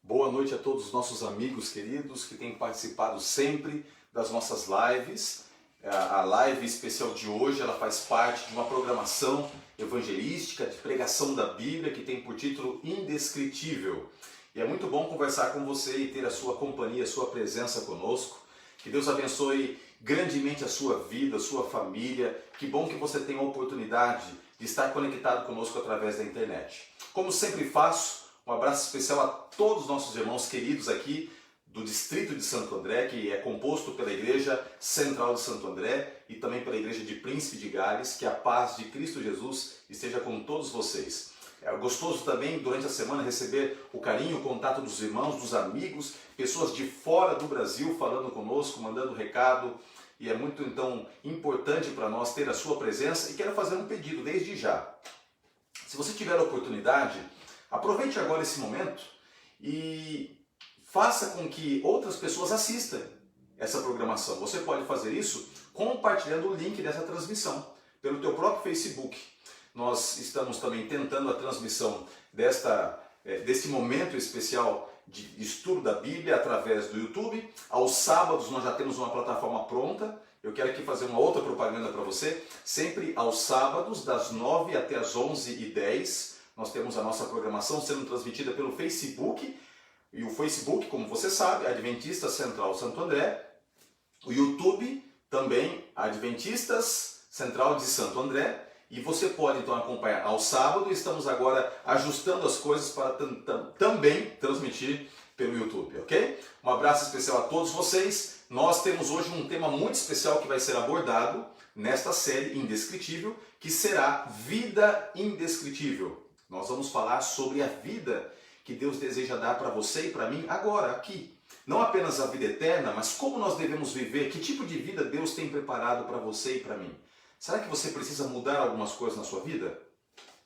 Boa noite a todos os nossos amigos queridos que têm participado sempre das nossas lives. A live especial de hoje, ela faz parte de uma programação evangelística de pregação da Bíblia que tem por título Indescritível. E é muito bom conversar com você e ter a sua companhia, a sua presença conosco. Que Deus abençoe grandemente a sua vida, a sua família. Que bom que você tem a oportunidade de estar conectado conosco através da internet. Como sempre faço, um abraço especial a todos os nossos irmãos queridos aqui do Distrito de Santo André, que é composto pela Igreja Central de Santo André e também pela Igreja de Príncipe de Gales. Que a paz de Cristo Jesus esteja com todos vocês. É gostoso também, durante a semana, receber o carinho, o contato dos irmãos, dos amigos, pessoas de fora do Brasil falando conosco, mandando recado. E é muito, então, importante para nós ter a sua presença. E quero fazer um pedido desde já. Se você tiver a oportunidade, aproveite agora esse momento e faça com que outras pessoas assistam essa programação. Você pode fazer isso compartilhando o link dessa transmissão pelo teu próprio Facebook. Nós estamos também tentando a transmissão desse momento especial de estudo da Bíblia através do YouTube. Aos sábados nós já temos uma plataforma pronta. Eu quero aqui fazer uma outra propaganda para você. Sempre aos sábados, das 9 até as 11h10, nós temos a nossa programação sendo transmitida pelo Facebook. E o Facebook, como você sabe, Adventista Central Santo André. O YouTube também, Adventistas Central de Santo André. E você pode então acompanhar ao sábado. Estamos agora ajustando as coisas para também transmitir pelo YouTube, ok? Um abraço especial a todos vocês. Nós temos hoje um tema muito especial que vai ser abordado nesta série Indescritível, que será Vida Indescritível. Nós vamos falar sobre a vida que Deus deseja dar para você e para mim agora, aqui. Não apenas a vida eterna, mas como nós devemos viver, que tipo de vida Deus tem preparado para você e para mim. Será que você precisa mudar algumas coisas na sua vida?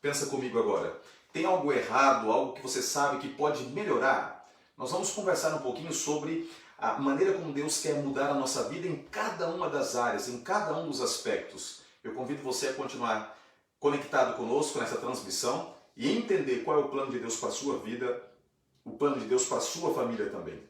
Pensa comigo agora. Tem algo errado, algo que você sabe que pode melhorar? Nós vamos conversar um pouquinho sobre a maneira como Deus quer mudar a nossa vida em cada uma das áreas, em cada um dos aspectos. Eu convido você a continuar conectado conosco nessa transmissão e entender qual é o plano de Deus para a sua vida, o plano de Deus para a sua família também.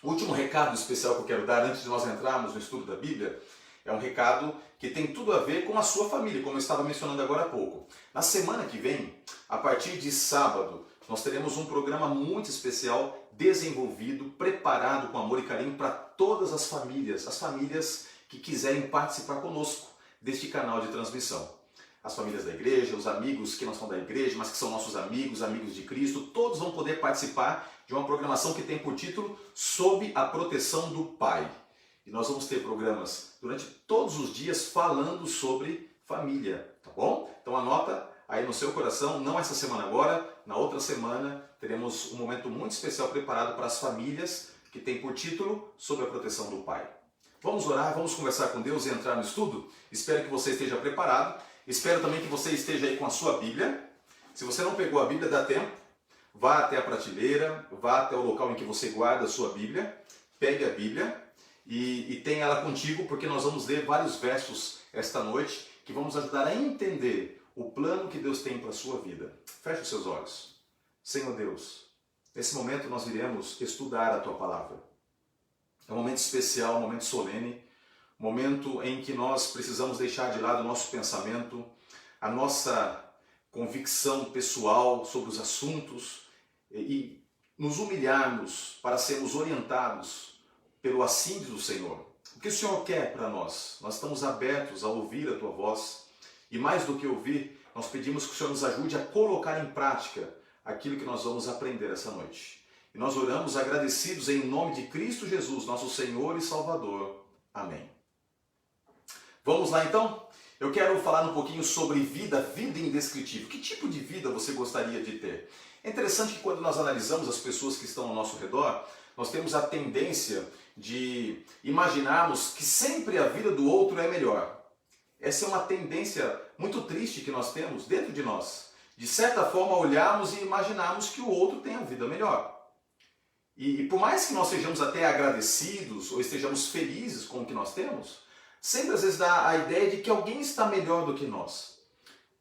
O último recado especial que eu quero dar antes de nós entrarmos no estudo da Bíblia é um recado que tem tudo a ver com a sua família, como eu estava mencionando agora há pouco. Na semana que vem, a partir de sábado, nós teremos um programa muito especial, desenvolvido, preparado com amor e carinho para todas as famílias que quiserem participar conosco deste canal de transmissão. As famílias da igreja, os amigos que não são da igreja, mas que são nossos amigos, amigos de Cristo, todos vão poder participar de uma programação que tem por título Sob a Proteção do Pai. E nós vamos ter programas durante todos os dias falando sobre família, tá bom? Então anota aí no seu coração, não essa semana agora, na outra semana teremos um momento muito especial preparado para as famílias que tem por título Sob a Proteção do Pai. Vamos orar, vamos conversar com Deus e entrar no estudo? Espero que você esteja preparado. Espero também que você esteja aí com a sua Bíblia. Se você não pegou a Bíblia, dá tempo. Vá até a prateleira, vá até o local em que você guarda a sua Bíblia. Pegue a Bíblia e tenha ela contigo, porque nós vamos ler vários versos esta noite que vão nos ajudar a entender o plano que Deus tem para a sua vida. Feche os seus olhos. Senhor Deus, nesse momento nós iremos estudar a Tua Palavra. É um momento especial, um momento solene, momento em que nós precisamos deixar de lado o nosso pensamento, a nossa convicção pessoal sobre os assuntos e nos humilharmos para sermos orientados pelo assim do Senhor. O que o Senhor quer para nós? Nós estamos abertos a ouvir a Tua voz e mais do que ouvir, nós pedimos que o Senhor nos ajude a colocar em prática aquilo que nós vamos aprender essa noite. E nós oramos agradecidos em nome de Cristo Jesus, nosso Senhor e Salvador. Amém. Vamos lá então? Eu quero falar um pouquinho sobre vida indescritível. Que tipo de vida você gostaria de ter? É interessante que quando nós analisamos as pessoas que estão ao nosso redor, nós temos a tendência de imaginarmos que sempre a vida do outro é melhor. Essa é uma tendência muito triste que nós temos dentro de nós. De certa forma, olharmos e imaginarmos que o outro tem a vida melhor. E por mais que nós sejamos até agradecidos ou estejamos felizes com o que nós temos, sempre às vezes dá a ideia de que alguém está melhor do que nós.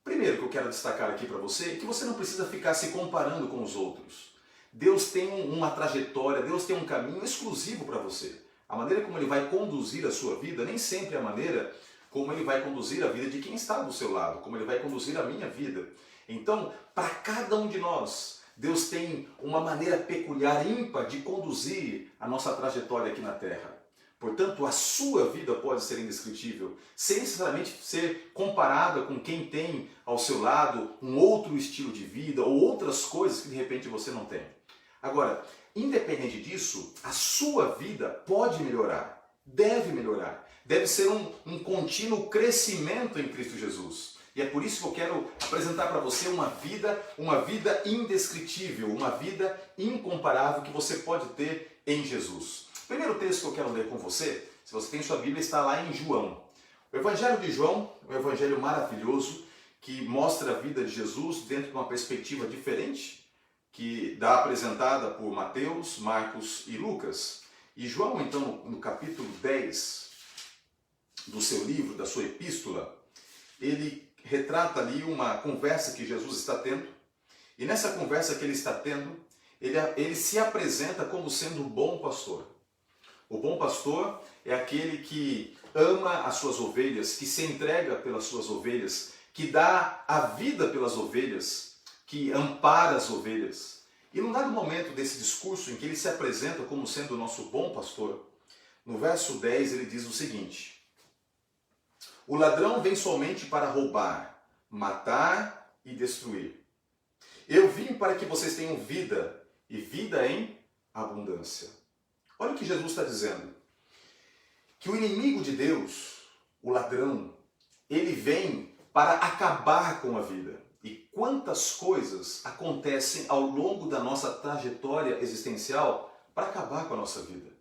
Primeiro que eu quero destacar aqui para você é que você não precisa ficar se comparando com os outros. Deus tem uma trajetória, Deus tem um caminho exclusivo para você. A maneira como Ele vai conduzir a sua vida nem sempre é a maneira como Ele vai conduzir a vida de quem está do seu lado, como Ele vai conduzir a minha vida. Então, para cada um de nós, Deus tem uma maneira peculiar, ímpar, de conduzir a nossa trajetória aqui na Terra. Portanto, a sua vida pode ser indescritível, sem necessariamente ser comparada com quem tem ao seu lado um outro estilo de vida ou outras coisas que de repente você não tem. Agora, independente disso, a sua vida pode melhorar, deve ser um contínuo crescimento em Cristo Jesus. E é por isso que eu quero apresentar para você uma vida indescritível, uma vida incomparável que você pode ter em Jesus. O primeiro texto que eu quero ler com você, se você tem sua Bíblia, está lá em João. O Evangelho de João é um evangelho maravilhoso que mostra a vida de Jesus dentro de uma perspectiva diferente, que dá apresentada por Mateus, Marcos e Lucas. E João, então, no capítulo 10 do seu livro, da sua epístola, ele retrata ali uma conversa que Jesus está tendo. E nessa conversa que ele está tendo, ele se apresenta como sendo o bom pastor. O bom pastor é aquele que ama as suas ovelhas, que se entrega pelas suas ovelhas, que dá a vida pelas ovelhas, que ampara as ovelhas. E num dado momento desse discurso em que ele se apresenta como sendo o nosso bom pastor, no verso 10 ele diz o seguinte: o ladrão vem somente para roubar, matar e destruir. Eu vim para que vocês tenham vida, e vida em abundância. Olha o que Jesus está dizendo. Que o inimigo de Deus, o ladrão, ele vem para acabar com a vida. E quantas coisas acontecem ao longo da nossa trajetória existencial para acabar com a nossa vida.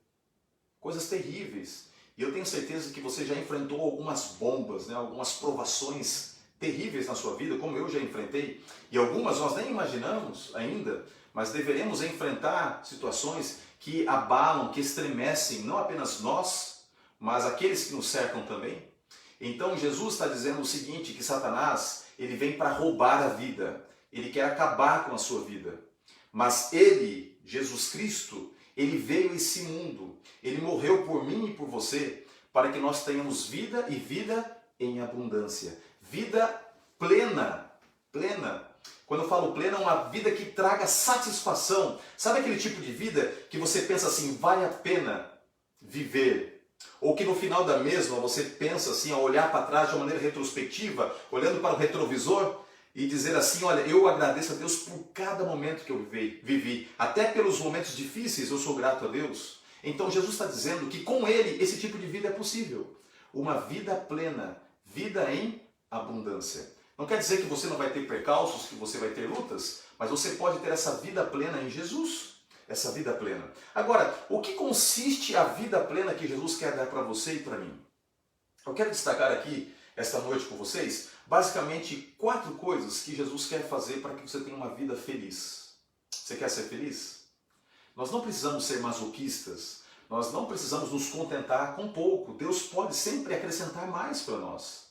Coisas terríveis. E eu tenho certeza que você já enfrentou algumas bombas, algumas provações terríveis na sua vida, como eu já enfrentei. E algumas nós nem imaginamos ainda, mas deveremos enfrentar situações que abalam, que estremecem, não apenas nós, mas aqueles que nos cercam também. Então Jesus está dizendo o seguinte, que Satanás, ele vem para roubar a vida, ele quer acabar com a sua vida. Mas ele, Jesus Cristo, ele veio a esse mundo, ele morreu por mim e por você, para que nós tenhamos vida e vida em abundância. Vida plena, plena. Quando eu falo plena, é uma vida que traga satisfação. Sabe aquele tipo de vida que você pensa assim, vale a pena viver? Ou que no final da mesma você pensa assim, a olhar para trás de uma maneira retrospectiva, olhando para o retrovisor e dizer assim, olha, eu agradeço a Deus por cada momento que eu vivi. Até pelos momentos difíceis eu sou grato a Deus. Então Jesus está dizendo que com Ele esse tipo de vida é possível. Uma vida plena, vida em abundância. Não quer dizer que você não vai ter percalços, que você vai ter lutas, mas você pode ter essa vida plena em Jesus. Essa vida plena. Agora, o que consiste a vida plena que Jesus quer dar para você e para mim? Eu quero destacar aqui, esta noite com vocês, basicamente 4 coisas que Jesus quer fazer para que você tenha uma vida feliz. Você quer ser feliz? Nós não precisamos ser masoquistas, nós não precisamos nos contentar com pouco. Deus pode sempre acrescentar mais para nós.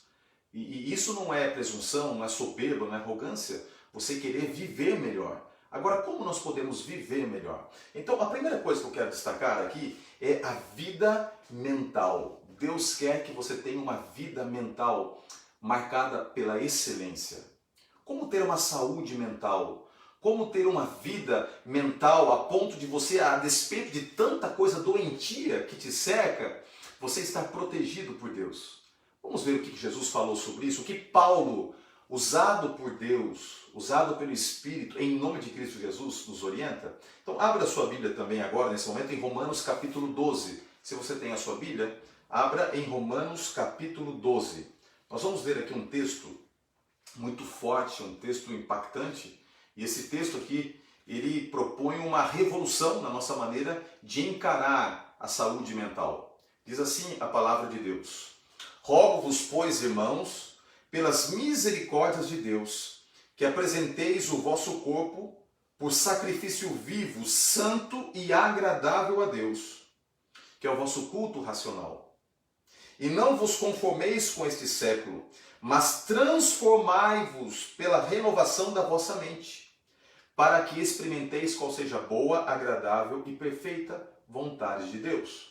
E isso não é presunção, não é soberba, não é arrogância, você querer viver melhor. Agora, como nós podemos viver melhor? Então, a primeira coisa que eu quero destacar aqui é a vida mental. Deus quer que você tenha uma vida mental marcada pela excelência. Como ter uma saúde mental? Como ter uma vida mental a ponto de você, a despeito de tanta coisa doentia que te cerca, você estar protegido por Deus? Vamos ver o que Jesus falou sobre isso, o que Paulo, usado por Deus, usado pelo Espírito, em nome de Cristo Jesus, nos orienta. Então, abra a sua Bíblia também agora, nesse momento, em Romanos capítulo 12. Se você tem a sua Bíblia, abra em Romanos capítulo 12. Nós vamos ver aqui um texto muito forte, um texto impactante. E esse texto aqui, ele propõe uma revolução na nossa maneira de encarar a saúde mental. Diz assim a palavra de Deus: rogo-vos, pois, irmãos, pelas misericórdias de Deus, que apresenteis o vosso corpo por sacrifício vivo, santo e agradável a Deus, que é o vosso culto racional. E não vos conformeis com este século, mas transformai-vos pela renovação da vossa mente, para que experimenteis qual seja a boa, agradável e perfeita vontade de Deus.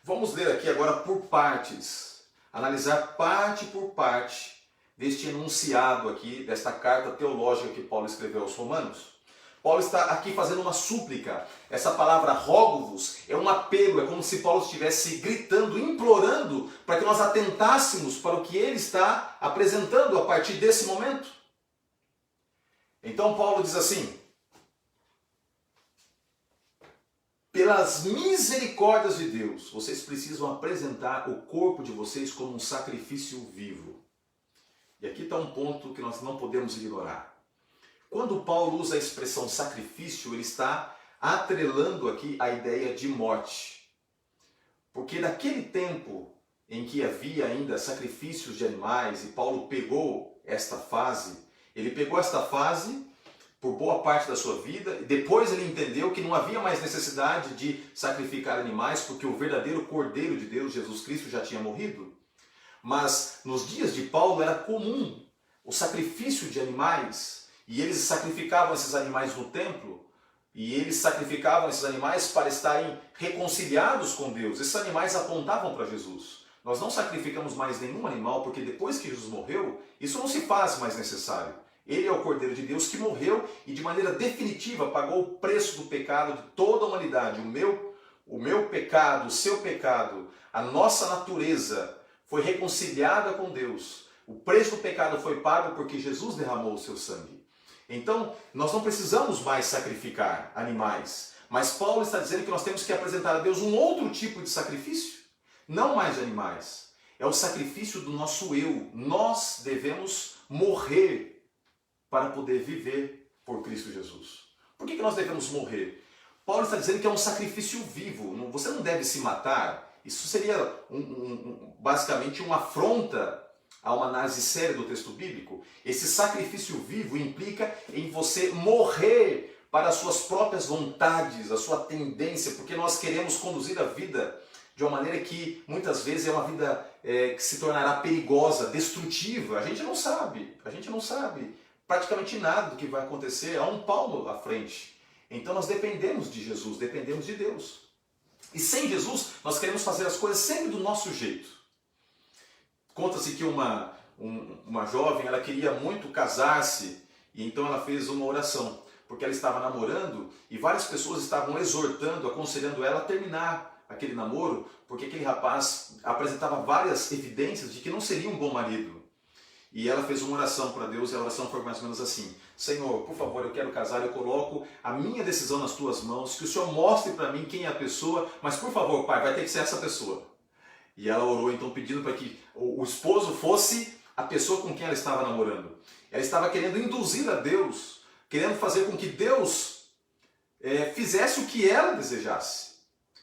Vamos ler aqui agora por partes, analisar parte por parte deste enunciado aqui, desta carta teológica que Paulo escreveu aos Romanos. Paulo está aqui fazendo uma súplica. Essa palavra rogo-vos é um apelo, é como se Paulo estivesse gritando, implorando para que nós atentássemos para o que ele está apresentando a partir desse momento. Então Paulo diz assim: pelas misericórdias de Deus, vocês precisam apresentar o corpo de vocês como um sacrifício vivo. E aqui está um ponto que nós não podemos ignorar. Quando Paulo usa a expressão sacrifício, ele está atrelando aqui a ideia de morte. Porque naquele tempo em que havia ainda sacrifícios de animais, e Paulo pegou esta fase, ele pegou esta fase por boa parte da sua vida, e depois ele entendeu que não havia mais necessidade de sacrificar animais, porque o verdadeiro Cordeiro de Deus, Jesus Cristo, já tinha morrido. Mas nos dias de Paulo era comum o sacrifício de animais, e eles sacrificavam esses animais no templo, e eles sacrificavam esses animais para estarem reconciliados com Deus. Esses animais apontavam para Jesus. Nós não sacrificamos mais nenhum animal, porque depois que Jesus morreu, isso não se faz mais necessário. Ele é o Cordeiro de Deus que morreu e de maneira definitiva pagou o preço do pecado de toda a humanidade. O meu pecado, o seu pecado, a nossa natureza foi reconciliada com Deus. O preço do pecado foi pago porque Jesus derramou o seu sangue. Então, nós não precisamos mais sacrificar animais. Mas Paulo está dizendo que nós temos que apresentar a Deus um outro tipo de sacrifício. Não mais de animais. É o sacrifício do nosso eu. Nós devemos morrer para poder viver por Cristo Jesus. Por que nós devemos morrer? Paulo está dizendo que é um sacrifício vivo. Você não deve se matar. Isso seria basicamente uma afronta a uma análise séria do texto bíblico. Esse sacrifício vivo implica em você morrer para as suas próprias vontades, a sua tendência, porque nós queremos conduzir a vida de uma maneira que muitas vezes é uma vida que se tornará perigosa, destrutiva. A gente não sabe praticamente nada do que vai acontecer. Há um Paulo à frente. Então nós dependemos de Jesus, dependemos de Deus. E sem Jesus nós queremos fazer as coisas sempre do nosso jeito. Conta-se que uma jovem, ela queria muito casar-se, e então ela fez uma oração, porque ela estava namorando e várias pessoas estavam exortando, aconselhando ela a terminar aquele namoro, porque aquele rapaz apresentava várias evidências de que não seria um bom marido. E ela fez uma oração para Deus, e a oração foi mais ou menos assim: Senhor, por favor, eu quero casar, eu coloco a minha decisão nas tuas mãos, que o Senhor mostre para mim quem é a pessoa, mas por favor, Pai, vai ter que ser essa pessoa. E ela orou então pedindo para que o esposo fosse a pessoa com quem ela estava namorando. Ela estava querendo induzir a Deus, querendo fazer com que Deus fizesse o que ela desejasse.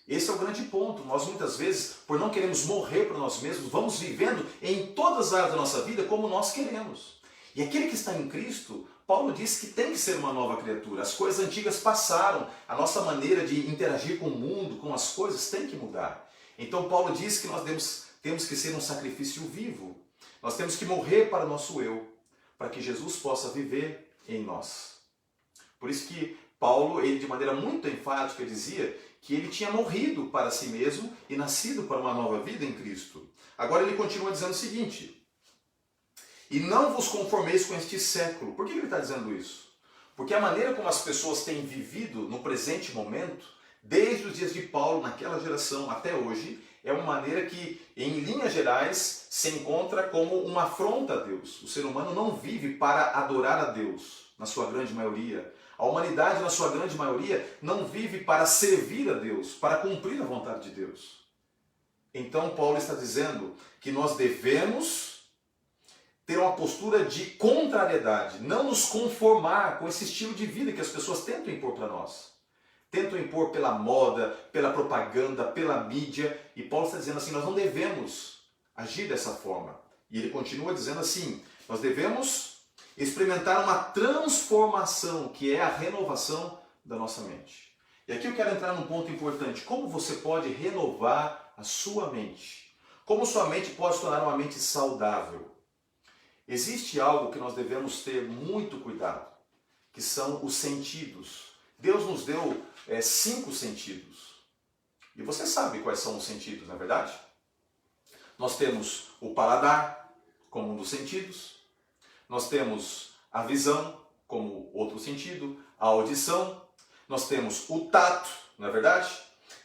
Esse é o grande ponto. Nós muitas vezes, por não queremos morrer para nós mesmos, vamos vivendo em todas as áreas da nossa vida como nós queremos. E aquele que está em Cristo, Paulo diz que tem que ser uma nova criatura. As coisas antigas passaram, a nossa maneira de interagir com o mundo, com as coisas, tem que mudar. Então Paulo diz que nós temos que ser um sacrifício vivo. Nós temos que morrer para o nosso eu, para que Jesus possa viver em nós. Por isso que Paulo, ele de maneira muito enfática dizia que ele tinha morrido para si mesmo e nascido para uma nova vida em Cristo. Agora ele continua dizendo o seguinte: e não vos conformeis com este século. Por que ele está dizendo isso? Porque a maneira como as pessoas têm vivido no presente momento, desde os dias de Paulo, naquela geração até hoje, é uma maneira que, em linhas gerais, se encontra como uma afronta a Deus. O ser humano não vive para adorar a Deus, na sua grande maioria. A humanidade, na sua grande maioria, não vive para servir a Deus, para cumprir a vontade de Deus. Então, Paulo está dizendo que nós devemos ter uma postura de contrariedade, não nos conformar com esse estilo de vida que as pessoas tentam impor para nós. Tentam impor pela moda, pela propaganda, pela mídia. E Paulo está dizendo assim, nós não devemos agir dessa forma. E ele continua dizendo assim, nós devemos experimentar uma transformação, que é a renovação da nossa mente. E aqui eu quero entrar num ponto importante. Como você pode renovar a sua mente? Como sua mente pode se tornar uma mente saudável? Existe algo que nós devemos ter muito cuidado, que são os sentidos. Deus nos deu 5 sentidos. E você sabe quais são os sentidos, não é verdade? Nós temos o paladar, como um dos sentidos. Nós temos a visão, como outro sentido. A audição. Nós temos o tato, não é verdade?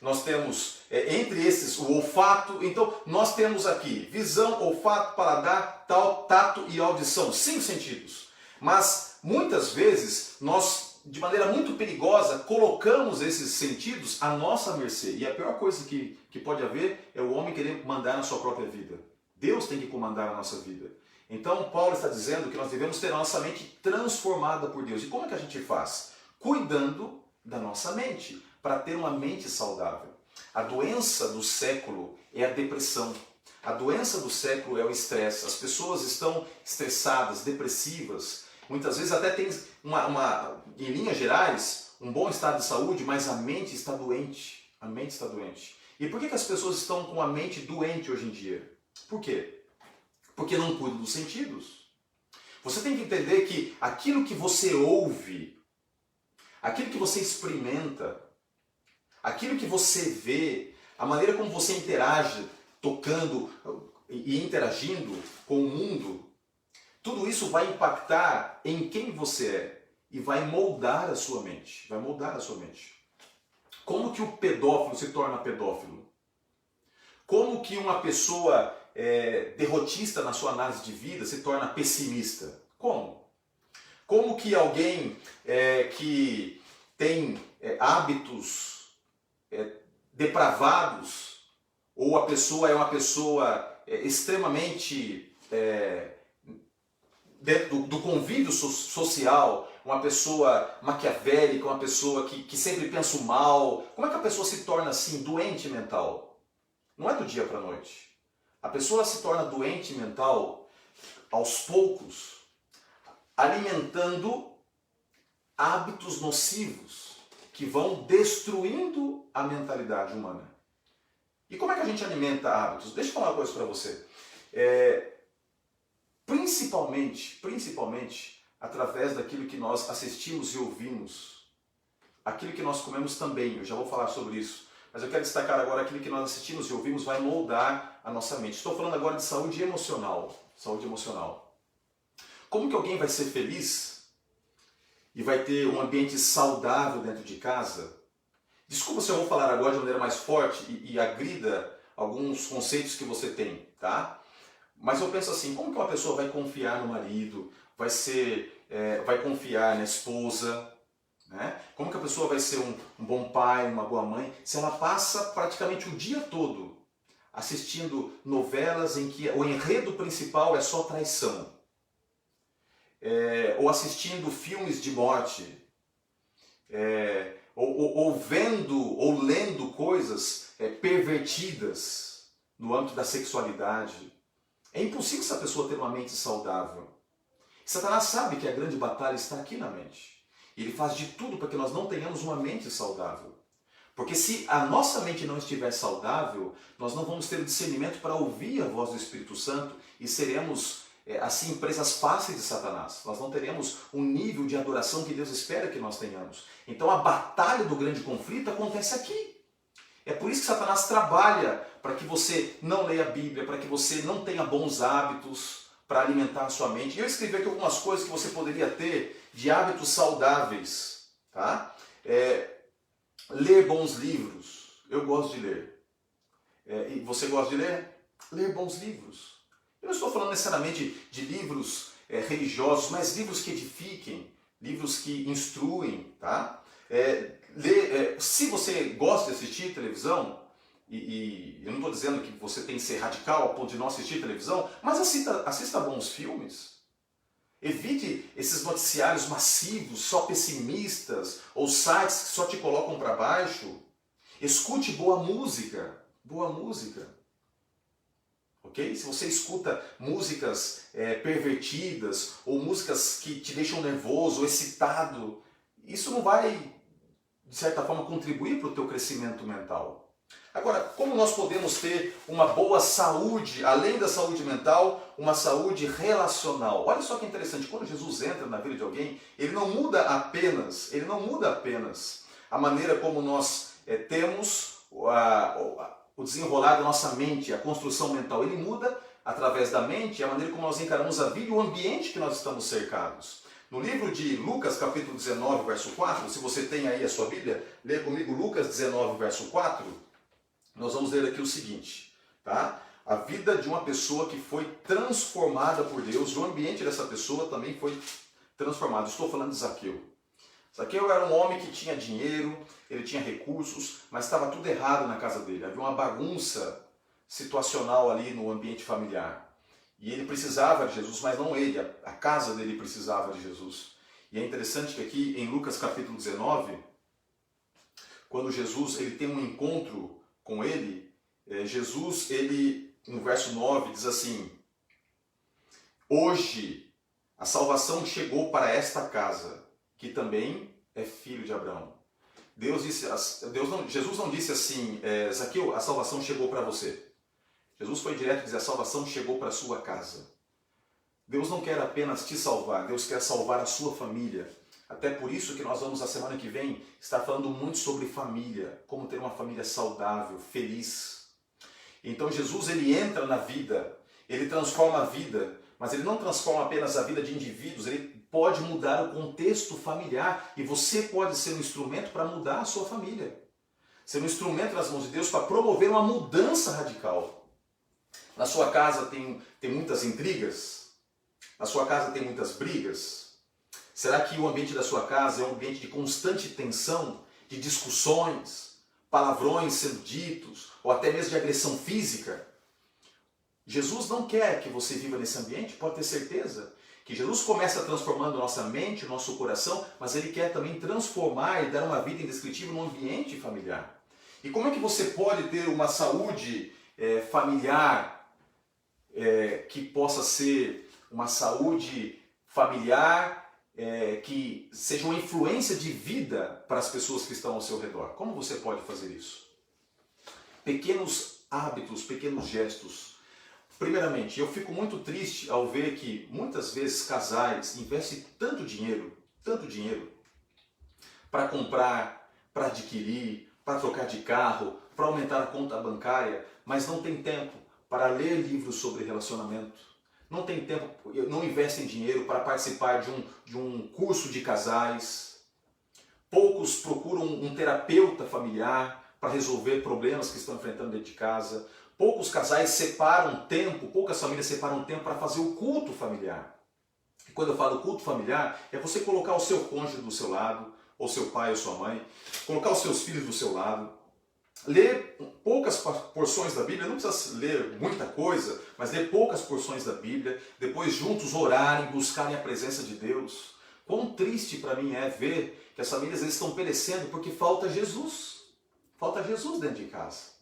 Nós temos, entre esses, o olfato. Então, nós temos aqui visão, olfato, paladar, tato e audição. 5 sentidos. Mas, muitas vezes, nós, de maneira muito perigosa, colocamos esses sentidos à nossa mercê. E a pior coisa que pode haver é o homem querer mandar na sua própria vida. Deus tem que comandar a nossa vida. Então, Paulo está dizendo que nós devemos ter a nossa mente transformada por Deus. E como é que a gente faz? Cuidando da nossa mente, para ter uma mente saudável. A doença do século é a depressão. A doença do século é o estresse. As pessoas estão estressadas, depressivas. Muitas vezes até tem em linhas gerais, um bom estado de saúde, mas a mente está doente. A mente está doente. E por que as pessoas estão com a mente doente hoje em dia? Por quê? Porque não cuidam dos sentidos. Você tem que entender que aquilo que você ouve, aquilo que você experimenta, aquilo que você vê, a maneira como você interage, tocando e interagindo com o mundo, tudo isso vai impactar em quem você é e vai moldar a sua mente. Vai moldar a sua mente. Como que o pedófilo se torna pedófilo? Como que uma pessoa derrotista na sua análise de vida se torna pessimista? Como? Como que alguém que tem hábitos depravados, ou a pessoa é uma pessoa extremamente dentro do convívio social, uma pessoa maquiavélica, uma pessoa que sempre pensa o mal, como é que a pessoa se torna assim, doente mental? Não é do dia para a noite. A pessoa se torna doente mental aos poucos, alimentando hábitos nocivos que vão destruindo a mentalidade humana. E como é que a gente alimenta hábitos? Deixa eu falar uma coisa para você. Principalmente através daquilo que nós assistimos e ouvimos, aquilo que nós comemos também, eu já vou falar sobre isso, mas eu quero destacar agora aquilo que nós assistimos e ouvimos vai moldar a nossa mente. Estou falando agora de saúde emocional. Saúde emocional. Como que alguém vai ser feliz e vai ter um ambiente saudável dentro de casa? Desculpa se eu vou falar agora de maneira mais forte e agrida alguns conceitos que você tem, tá? Mas eu penso assim, como que uma pessoa vai confiar no marido, vai confiar na esposa, né? Como que a pessoa vai ser um bom pai, uma boa mãe, se ela passa praticamente o dia todo assistindo novelas em que o enredo principal é só traição, ou assistindo filmes de morte, ou vendo ou lendo coisas pervertidas no âmbito da sexualidade. É impossível essa pessoa ter uma mente saudável. Satanás sabe que a grande batalha está aqui na mente. Ele faz de tudo para que nós não tenhamos uma mente saudável. Porque se a nossa mente não estiver saudável, nós não vamos ter o discernimento para ouvir a voz do Espírito Santo e seremos, assim, presas fáceis de Satanás. Nós não teremos um nível de adoração que Deus espera que nós tenhamos. Então a batalha do grande conflito acontece aqui. É por isso que Satanás trabalha para que você não leia a Bíblia, para que você não tenha bons hábitos para alimentar a sua mente. E eu escrevi aqui algumas coisas que você poderia ter de hábitos saudáveis, tá? Ler bons livros. Eu gosto de ler. E você gosta de ler? Ler bons livros. Eu não estou falando necessariamente de livros religiosos, mas livros que edifiquem, livros que instruem, tá? Se você gosta de assistir televisão, e eu não estou dizendo que você tem que ser radical ao ponto de não assistir televisão, mas assista bons filmes. Evite esses noticiários massivos, só pessimistas, ou sites que só te colocam para baixo. Escute boa música. Boa música. Ok? Se você escuta músicas pervertidas, ou músicas que te deixam nervoso, ou excitado, isso não vai, de certa forma, contribuir para o teu crescimento mental. Agora, como nós podemos ter uma boa saúde, além da saúde mental, uma saúde relacional? Olha só que interessante, quando Jesus entra na vida de alguém, ele não muda apenas a maneira como nós temos o desenrolar da nossa mente, a construção mental. Ele muda através da mente a maneira como nós encaramos a vida e o ambiente que nós estamos cercados. No livro de Lucas, capítulo 19, verso 4, se você tem aí a sua Bíblia, lê comigo Lucas 19, verso 4. Nós vamos ler aqui o seguinte, tá? A vida de uma pessoa que foi transformada por Deus, o ambiente dessa pessoa também foi transformado. Estou falando de Zaqueu. Zaqueu era um homem que tinha dinheiro, ele tinha recursos, mas estava tudo errado na casa dele. Havia uma bagunça situacional ali no ambiente familiar. E ele precisava de Jesus, mas não ele, a casa dele precisava de Jesus. E é interessante que aqui em Lucas capítulo 19, quando Jesus ele tem um encontro com ele, Jesus, ele, no verso 9, diz assim: hoje a salvação chegou para esta casa, que também é filho de Abraão. Jesus não disse assim, Zaqueu, a salvação chegou para você. Jesus foi direto e disse, a salvação chegou para a sua casa. Deus não quer apenas te salvar, Deus quer salvar a sua família. Até por isso que nós vamos, a semana que vem, estar falando muito sobre família, como ter uma família saudável, feliz. Então Jesus, ele entra na vida, ele transforma a vida, mas ele não transforma apenas a vida de indivíduos, ele pode mudar o contexto familiar e você pode ser um instrumento para mudar a sua família. Ser um instrumento nas mãos de Deus para promover uma mudança radical. Na sua casa tem muitas intrigas? Na sua casa tem muitas brigas? Será que o ambiente da sua casa é um ambiente de constante tensão, de discussões, palavrões sendo ditos, ou até mesmo de agressão física? Jesus não quer que você viva nesse ambiente, pode ter certeza. Que Jesus começa transformando nossa mente, nosso coração, mas Ele quer também transformar e dar uma vida indescritível no ambiente familiar. E como é que você pode ter uma saúde familiar que possa ser uma saúde familiar que seja uma influência de vida para as pessoas que estão ao seu redor? Como você pode fazer isso? Pequenos hábitos, pequenos gestos. Primeiramente, eu fico muito triste ao ver que muitas vezes casais investem tanto dinheiro para comprar, para adquirir, para trocar de carro, para aumentar a conta bancária, mas não tem tempo para ler livros sobre relacionamento. Não tem tempo, não investem dinheiro para participar de um curso de casais. Poucos procuram um terapeuta familiar para resolver problemas que estão enfrentando dentro de casa. Poucos casais separam tempo, poucas famílias separam tempo para fazer o culto familiar. E quando eu falo culto familiar, é você colocar o seu cônjuge do seu lado, ou seu pai ou sua mãe, colocar os seus filhos do seu lado, ler poucas porções da Bíblia, não precisa ler muita coisa, mas ler poucas porções da Bíblia, depois juntos orarem, buscarem a presença de Deus. Quão triste para mim é ver que as famílias estão perecendo porque falta Jesus. Falta Jesus dentro de casa.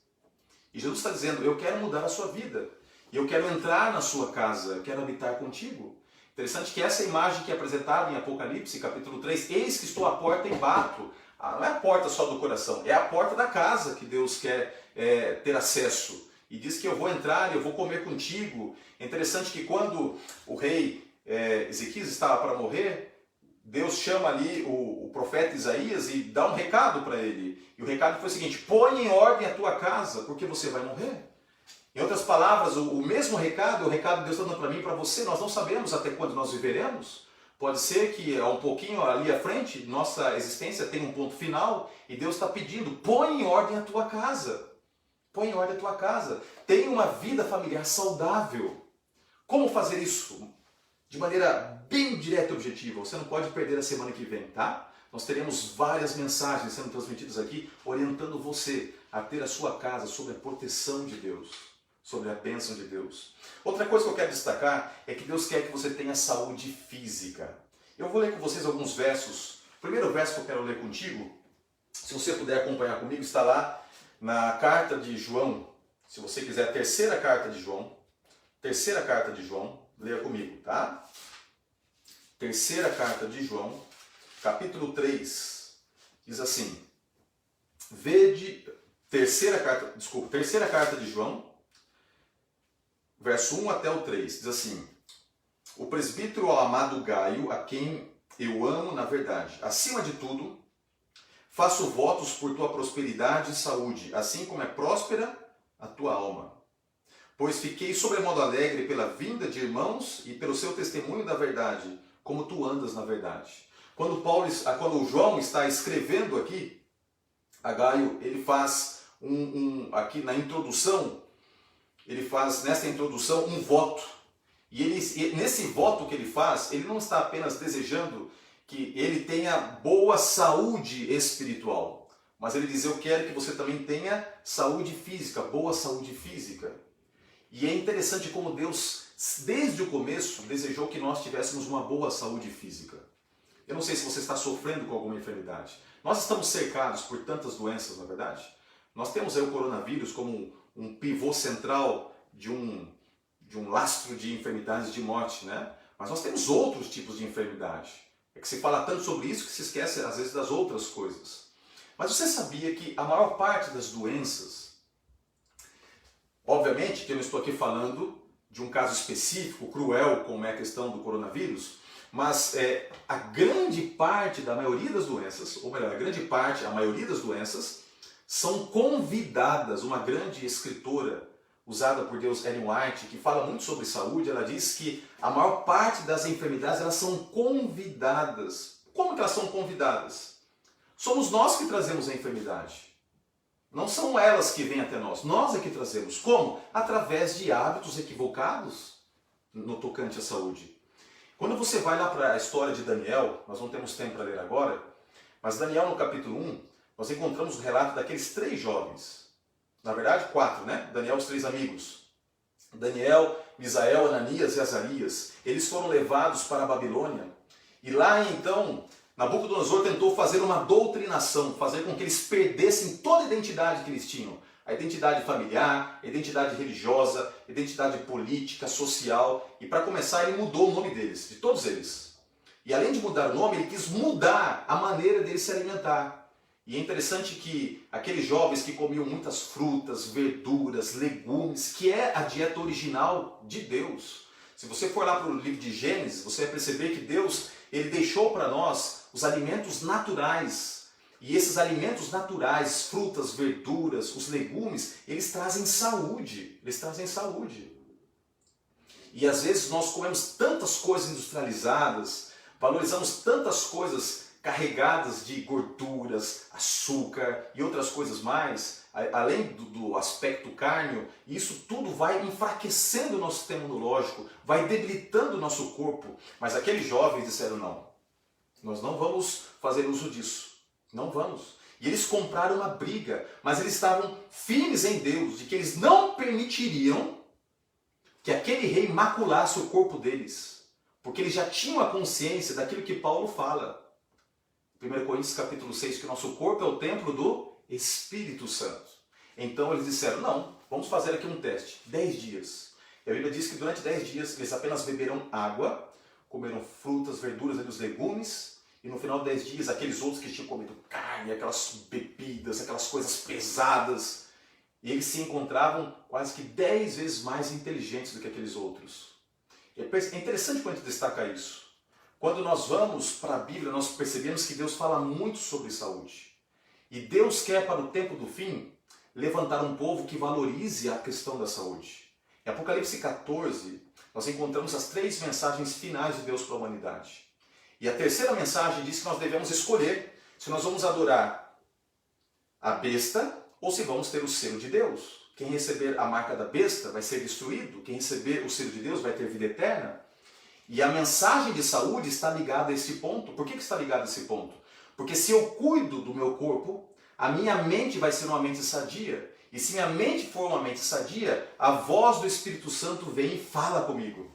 E Jesus está dizendo, eu quero mudar a sua vida. E eu quero entrar na sua casa, eu quero habitar contigo. Interessante que essa imagem que é apresentada em Apocalipse, capítulo 3, eis que estou à porta e bato. Não é a porta só do coração, é a porta da casa que Deus quer ter acesso. E diz que eu vou entrar e eu vou comer contigo. É interessante que quando o rei Ezequias estava para morrer, Deus chama ali o profeta Isaías e dá um recado para ele. E o recado foi o seguinte, põe em ordem a tua casa, porque você vai morrer. Em outras palavras, o mesmo recado, o recado que Deus está dando para mim e para você, nós não sabemos até quando nós viveremos. Pode ser que um pouquinho ali à frente, nossa existência tem um ponto final e Deus está pedindo, põe em ordem a tua casa. Põe em ordem a tua casa. Tenha uma vida familiar saudável. Como fazer isso? De maneira bem direta e objetiva. Você não pode perder a semana que vem, tá? Nós teremos várias mensagens sendo transmitidas aqui, orientando você a ter a sua casa sob a proteção de Deus, sobre a bênção de Deus. Outra coisa que eu quero destacar é que Deus quer que você tenha saúde física. Eu vou ler com vocês alguns versos. O primeiro verso que eu quero ler contigo, se você puder acompanhar comigo, está lá na carta de João. Se você quiser, a terceira carta de João. Terceira carta de João, leia comigo, tá? Terceira carta de João, capítulo 3, diz assim, terceira carta de João, verso 1 até o 3, diz assim: o presbítero ao amado Gaio, a quem eu amo na verdade. Acima de tudo, faço votos por tua prosperidade e saúde, assim como é próspera a tua alma. Pois fiquei sobremodo alegre pela vinda de irmãos e pelo seu testemunho da verdade, como tu andas na verdade. Quando o João está escrevendo aqui, a Gaio, ele faz aqui na introdução, nesta introdução um voto. E nesse voto que ele faz, ele não está apenas desejando que ele tenha boa saúde espiritual, mas ele diz: eu quero que você também tenha saúde física, boa saúde física. E é interessante como Deus, desde o começo, desejou que nós tivéssemos uma boa saúde física. Eu não sei se você está sofrendo com alguma enfermidade. Nós estamos cercados por tantas doenças, na verdade. Nós temos aí o coronavírus como um pivô central de um lastro de enfermidades de morte, né? Mas nós temos outros tipos de enfermidade. É que se fala tanto sobre isso que se esquece às vezes das outras coisas. Mas você sabia que a maior parte das doenças, obviamente que eu não estou aqui falando de um caso específico, cruel, como é a questão do coronavírus, mas a grande parte da maioria das doenças, ou melhor, a maioria das doenças, são convidadas. Uma grande escritora usada por Deus, Ellen White, que fala muito sobre saúde, ela diz que a maior parte das enfermidades elas são convidadas. Como que elas são convidadas? Somos nós que trazemos a enfermidade. Não são elas que vêm até nós. Nós é que trazemos. Como? Através de hábitos equivocados no tocante à saúde. Quando você vai lá para a história de Daniel, nós não temos tempo para ler agora, mas Daniel no capítulo 1, nós encontramos o relato daqueles 3 jovens. Na verdade, 4, né? Daniel, os 3 amigos. Daniel, Misael, Ananias e Azarias. Eles foram levados para a Babilônia. E lá então, Nabucodonosor tentou fazer uma doutrinação, fazer com que eles perdessem toda a identidade que eles tinham. A identidade familiar, a identidade religiosa, a identidade política, social. E para começar, ele mudou o nome deles, de todos eles. E além de mudar o nome, ele quis mudar a maneira deles se alimentar. E é interessante que aqueles jovens que comiam muitas frutas, verduras, legumes, que é a dieta original de Deus. Se você for lá para o livro de Gênesis, você vai perceber que Deus ele deixou para nós os alimentos naturais. E esses alimentos naturais, frutas, verduras, os legumes, eles trazem saúde. Eles trazem saúde. E às vezes nós comemos tantas coisas industrializadas, valorizamos tantas coisas carregadas de gorduras, açúcar e outras coisas mais, além do aspecto cárneo, e isso tudo vai enfraquecendo o nosso sistema imunológico, vai debilitando o nosso corpo. Mas aqueles jovens disseram: não, nós não vamos fazer uso disso, não vamos. E eles compraram uma briga, mas eles estavam firmes em Deus, de que eles não permitiriam que aquele rei maculasse o corpo deles, porque eles já tinham a consciência daquilo que Paulo fala. 1 Coríntios capítulo 6, que o nosso corpo é o templo do Espírito Santo. Então eles disseram: não, vamos fazer aqui um teste, 10 dias. E a Bíblia diz que durante 10 dias eles apenas beberam água, comeram frutas, verduras e os legumes, e no final de 10 dias aqueles outros que tinham comido carne, aquelas bebidas, aquelas coisas pesadas, e eles se encontravam quase que 10 vezes mais inteligentes do que aqueles outros. É interessante quando a gente destaca isso. Quando nós vamos para a Bíblia, nós percebemos que Deus fala muito sobre saúde. E Deus quer, para o tempo do fim, levantar um povo que valorize a questão da saúde. Em Apocalipse 14, nós encontramos as 3 mensagens finais de Deus para a humanidade. E a terceira mensagem diz que nós devemos escolher se nós vamos adorar a besta ou se vamos ter o selo de Deus. Quem receber a marca da besta vai ser destruído, quem receber o selo de Deus vai ter vida eterna. E a mensagem de saúde está ligada a esse ponto. Por que está ligada a esse ponto? Porque se eu cuido do meu corpo, a minha mente vai ser uma mente sadia. E se minha mente for uma mente sadia, a voz do Espírito Santo vem e fala comigo.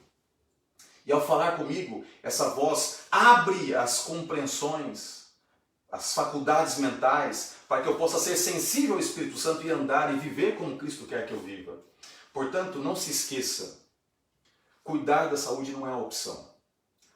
E ao falar comigo, essa voz abre as compreensões, as faculdades mentais, para que eu possa ser sensível ao Espírito Santo e andar e viver como Cristo quer que eu viva. Portanto, não se esqueça. Cuidar da saúde não é uma opção.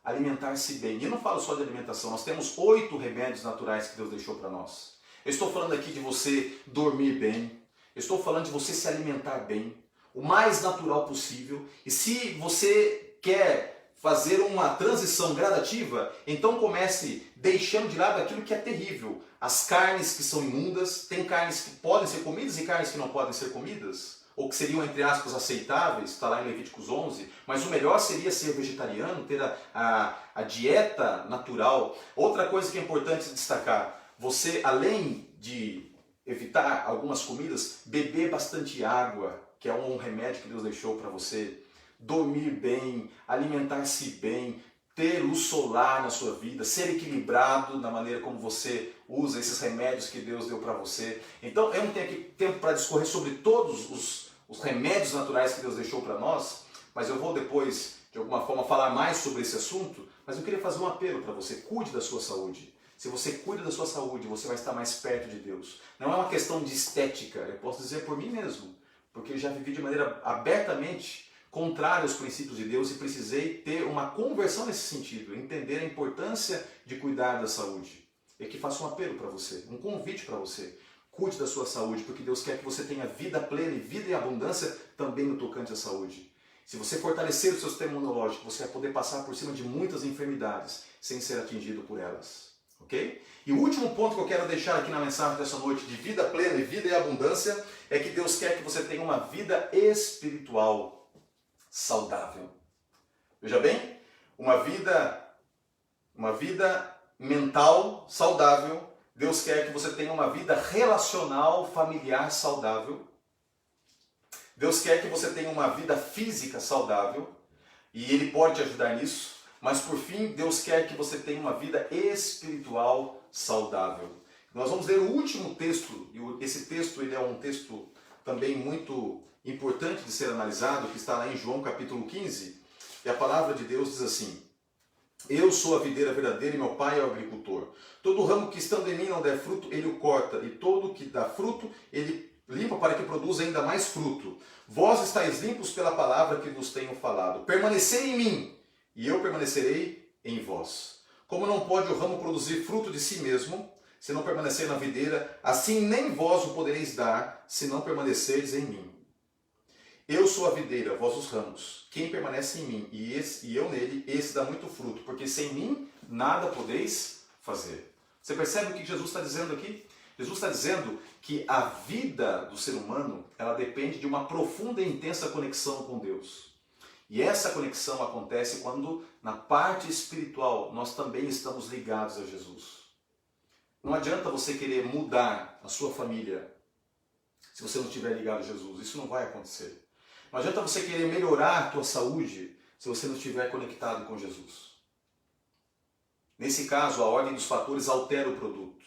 Alimentar-se bem. E eu não falo só de alimentação. Nós temos 8 remédios naturais que Deus deixou para nós. Eu estou falando aqui de você dormir bem. Eu estou falando de você se alimentar bem, o mais natural possível. E se você quer fazer uma transição gradativa, então comece deixando de lado aquilo que é terrível. As carnes que são imundas, tem carnes que podem ser comidas e carnes que não podem ser comidas, ou que seriam, entre aspas, aceitáveis, está lá em Levíticos 11, mas o melhor seria ser vegetariano, ter a dieta natural. Outra coisa que é importante destacar, você, além de evitar algumas comidas, beber bastante água, que é um remédio que Deus deixou para você, dormir bem, alimentar-se bem, ter luz solar na sua vida, ser equilibrado na maneira como você usa esses remédios que Deus deu para você. Então eu não tenho aqui tempo para discorrer sobre todos os remédios naturais que Deus deixou para nós, mas eu vou depois, de alguma forma, falar mais sobre esse assunto, mas eu queria fazer um apelo para você, cuide da sua saúde. Se você cuida da sua saúde, você vai estar mais perto de Deus. Não é uma questão de estética, eu posso dizer por mim mesmo, porque eu já vivi de maneira abertamente contrária aos princípios de Deus e precisei ter uma conversão nesse sentido, entender a importância de cuidar da saúde. E aqui faço um apelo para você, um convite para você. Cuide da sua saúde, porque Deus quer que você tenha vida plena e vida em abundância também no tocante à saúde. Se você fortalecer o seu sistema imunológico, você vai poder passar por cima de muitas enfermidades sem ser atingido por elas. Ok? E o último ponto que eu quero deixar aqui na mensagem dessa noite de vida plena e vida em abundância é que Deus quer que você tenha uma vida espiritual saudável. Veja bem, uma vida mental saudável. Deus quer que você tenha uma vida relacional, familiar saudável. Deus quer que você tenha uma vida física saudável e Ele pode te ajudar nisso. Mas por fim, Deus quer que você tenha uma vida espiritual saudável. Nós vamos ler o último texto, e esse texto ele é um texto também muito importante de ser analisado, que está lá em João capítulo 15, e a palavra de Deus diz assim: Eu sou a videira verdadeira e meu pai é o agricultor. Todo ramo que estando em mim não der fruto, ele o corta, e todo que dá fruto, ele limpa para que produza ainda mais fruto. Vós estáis limpos pela palavra que vos tenho falado. Permanecei em mim, e eu permanecerei em vós. Como não pode o ramo produzir fruto de si mesmo, se não permanecer na videira, assim nem vós o podereis dar, se não permanecerdes em mim. Eu sou a videira, vós os ramos. Quem permanece em mim e eu nele, esse dá muito fruto, porque sem mim nada podeis fazer. Você percebe o que Jesus está dizendo aqui? Jesus está dizendo que a vida do ser humano, ela depende de uma profunda e intensa conexão com Deus. E essa conexão acontece quando, na parte espiritual, nós também estamos ligados a Jesus. Não adianta você querer mudar a sua família se você não estiver ligado a Jesus. Isso não vai acontecer. Não adianta você querer melhorar a tua saúde se você não estiver conectado com Jesus. Nesse caso, a ordem dos fatores altera o produto.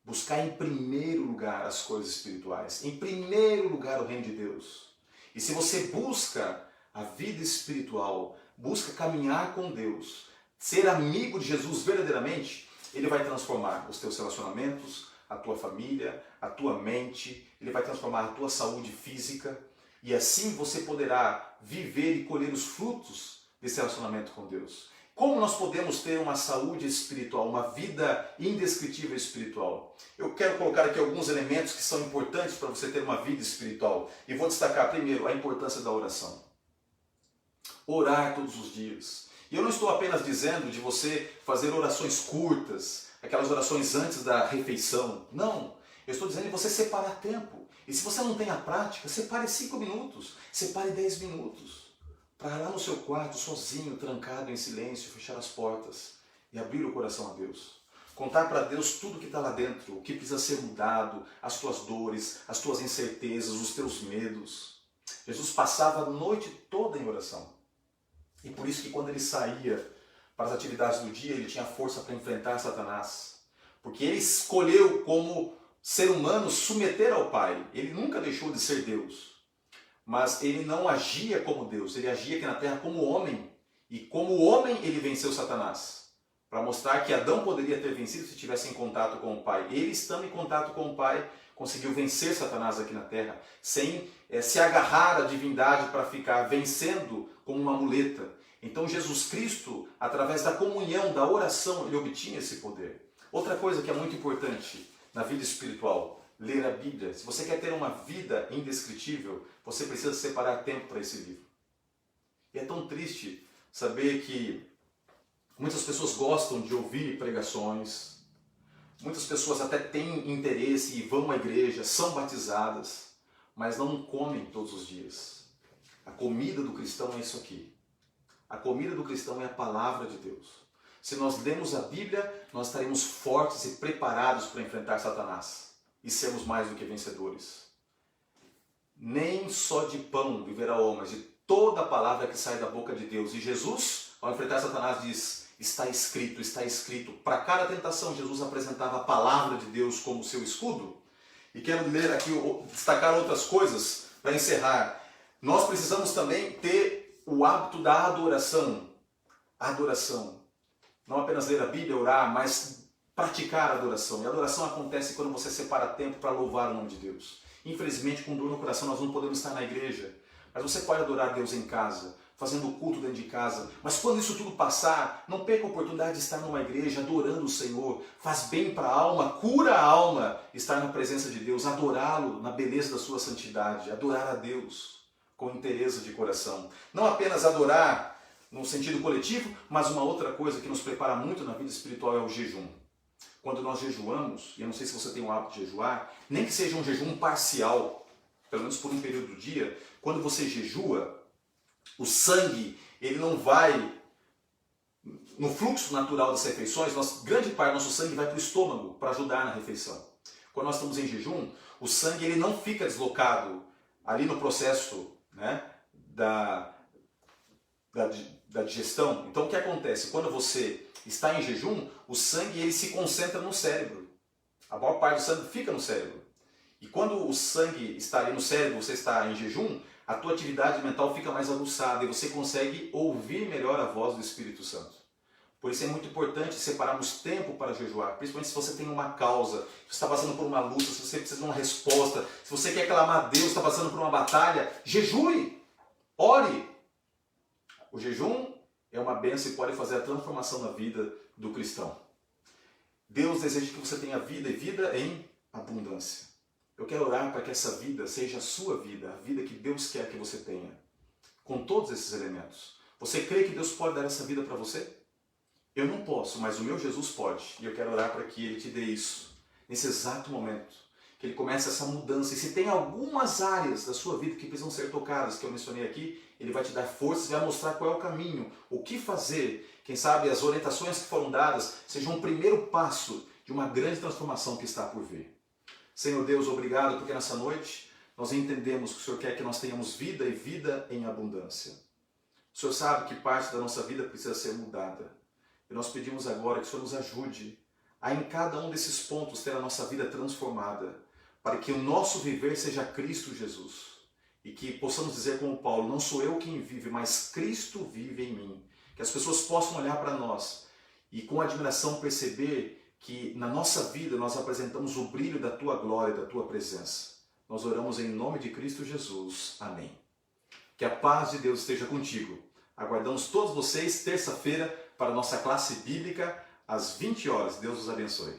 Buscar em primeiro lugar as coisas espirituais. Em primeiro lugar o reino de Deus. E se você busca a vida espiritual, busca caminhar com Deus, ser amigo de Jesus verdadeiramente, Ele vai transformar os teus relacionamentos, a tua família, a tua mente, Ele vai transformar a tua saúde física, e assim você poderá viver e colher os frutos desse relacionamento com Deus. Como nós podemos ter uma saúde espiritual, uma vida indescritível espiritual? Eu quero colocar aqui alguns elementos que são importantes para você ter uma vida espiritual. E vou destacar primeiro a importância da oração. Orar todos os dias. E eu não estou apenas dizendo de você fazer orações curtas, aquelas orações antes da refeição. Não. Eu estou dizendo de você separar tempo. E se você não tem a prática, separe 5 minutos, separe 10 minutos. Para lá no seu quarto, sozinho, trancado em silêncio, fechar as portas e abrir o coração a Deus. Contar para Deus tudo que está lá dentro, o que precisa ser mudado, as tuas dores, as tuas incertezas, os teus medos. Jesus passava a noite toda em oração. E por isso que quando ele saía para as atividades do dia, ele tinha força para enfrentar Satanás. Porque ele escolheu como ser humano submeter ao Pai. Ele nunca deixou de ser Deus. Mas ele não agia como Deus, ele agia aqui na terra como homem. E como homem ele venceu Satanás. Para mostrar que Adão poderia ter vencido se estivesse em contato com o Pai. Ele, estando em contato com o Pai, conseguiu vencer Satanás aqui na terra, sem se agarrar à divindade para ficar vencendo como uma muleta. Então Jesus Cristo, através da comunhão, da oração, ele obtinha esse poder. Outra coisa que é muito importante, na vida espiritual? Ler a Bíblia. Se você quer ter uma vida indescritível, você precisa separar tempo para esse livro. E é tão triste saber que muitas pessoas gostam de ouvir pregações, muitas pessoas até têm interesse e vão à igreja, são batizadas, mas não comem todos os dias. A comida do cristão é isso aqui. A comida do cristão é a palavra de Deus. Se nós lemos a Bíblia, nós estaremos fortes e preparados para enfrentar Satanás e sermos mais do que vencedores. Nem só de pão viverá o homem, mas de toda a palavra que sai da boca de Deus. E Jesus, ao enfrentar Satanás, diz: está escrito, está escrito. Para cada tentação, Jesus apresentava a palavra de Deus como seu escudo. E quero ler aqui, destacar outras coisas para encerrar. Nós precisamos também ter o hábito da adoração. Adoração. Não apenas ler a Bíblia, orar, mas praticar a adoração. E a adoração acontece quando você separa tempo para louvar o nome de Deus. Infelizmente, com dor no coração, nós não podemos estar na igreja. Mas você pode adorar Deus em casa, fazendo o culto dentro de casa. Mas quando isso tudo passar, não perca a oportunidade de estar numa igreja adorando o Senhor. Faz bem para a alma, cura a alma estar na presença de Deus, adorá-lo na beleza da sua santidade, adorar a Deus com interesse de coração. Não apenas adorar no sentido coletivo, mas uma outra coisa que nos prepara muito na vida espiritual é o jejum. Quando nós jejuamos, e eu não sei se você tem o hábito de jejuar, nem que seja um jejum parcial, pelo menos por um período do dia, quando você jejua, o sangue, ele não vai, no fluxo natural das refeições, grande parte do nosso sangue vai para o estômago para ajudar na refeição. Quando nós estamos em jejum, o sangue ele não fica deslocado ali no processo, né, da digestão. Então o que acontece? Quando você está em jejum, o sangue ele se concentra no cérebro. A maior parte do sangue fica no cérebro. E quando o sangue está ali no cérebro, você está em jejum, a tua atividade mental fica mais aguçada e você consegue ouvir melhor a voz do Espírito Santo. Por isso é muito importante separarmos tempo para jejuar, principalmente se você tem uma causa, se você está passando por uma luta, se você precisa de uma resposta, se você quer clamar a Deus, está passando por uma batalha, jejue, ore. O jejum é uma bênção e pode fazer a transformação na vida do cristão. Deus deseja que você tenha vida e vida em abundância. Eu quero orar para que essa vida seja a sua vida, a vida que Deus quer que você tenha, com todos esses elementos. Você crê que Deus pode dar essa vida para você? Eu não posso, mas o meu Jesus pode. E eu quero orar para que Ele te dê isso, nesse exato momento. Que Ele comece essa mudança. E se tem algumas áreas da sua vida que precisam ser tocadas, que eu mencionei aqui, Ele vai te dar forças e vai mostrar qual é o caminho, o que fazer. Quem sabe as orientações que foram dadas sejam um primeiro passo de uma grande transformação que está por vir. Senhor Deus, obrigado porque nessa noite nós entendemos que o Senhor quer que nós tenhamos vida e vida em abundância. O Senhor sabe que parte da nossa vida precisa ser mudada. E nós pedimos agora que o Senhor nos ajude a em cada um desses pontos ter a nossa vida transformada, para que o nosso viver seja Cristo Jesus. E que possamos dizer como Paulo, não sou eu quem vive, mas Cristo vive em mim. Que as pessoas possam olhar para nós e com admiração perceber que na nossa vida nós apresentamos o brilho da Tua glória, da Tua presença. Nós oramos em nome de Cristo Jesus. Amém. Que a paz de Deus esteja contigo. Aguardamos todos vocês terça-feira para a nossa classe bíblica às 20 horas. Deus os abençoe.